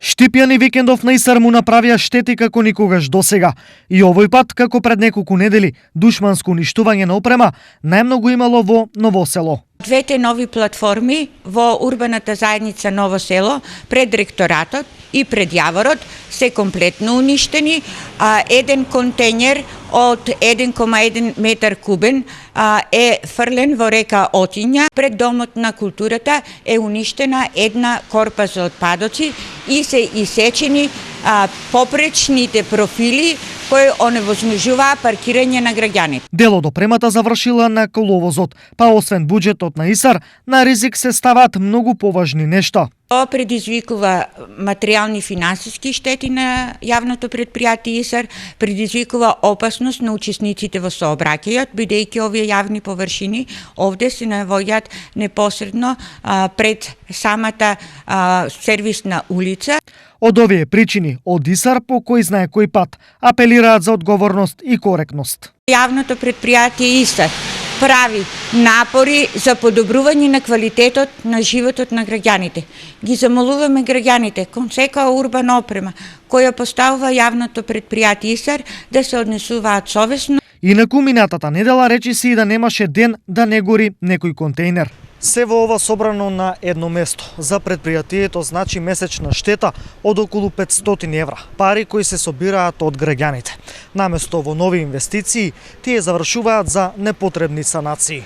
Штипјани викендов на Исар му направија штети како никогаш досега. И овој пат, како пред неколку недели, душманско уништување на опрема најмногу имало во Ново село. Двете нови платформи во урбаната заедница Ново село пред ректоратот и пред Јаворот се комплетно уништени. Еден контејнер од 1,1 метар кубен е фрлен во река Отиња. Пред Домот на културата е уништена една корпа за отпадоци и се исечени попречните профили кои оневозможуваа паркирање на граѓаните. Дел од опремата завршила на коловозот, па освен буџетот на Исар, на ризик се ставаат многу поважни нешта. Тоа предизвикува материјални финансиски штети на јавното предпријатие Исар, предизвикува опасност на учесниците во сообраќајот, бидејќи овие јавни површини овде се наоѓаат непосредно пред самата сервисна улица. Од овие причини, од Исар по кој знае кој пат, апелираат за одговорност и коректност. Јавното предпријатие Исар прави напори за подобрување на квалитетот на животот на граѓаните. Ги замолуваме граѓаните кон секоја урбана опрема која поставува јавното предпријатие Исар да се однесуваат совесно. Инаку минатата недела речи си и да немаше ден да не гори некој контејнер. Се во ова собрано на едно место. За предпријатието значи месечна штета од околу 500 евра, пари кои се собираат од граѓаните. Наместо во нови инвестиции, тие завршуваат за непотребни санации.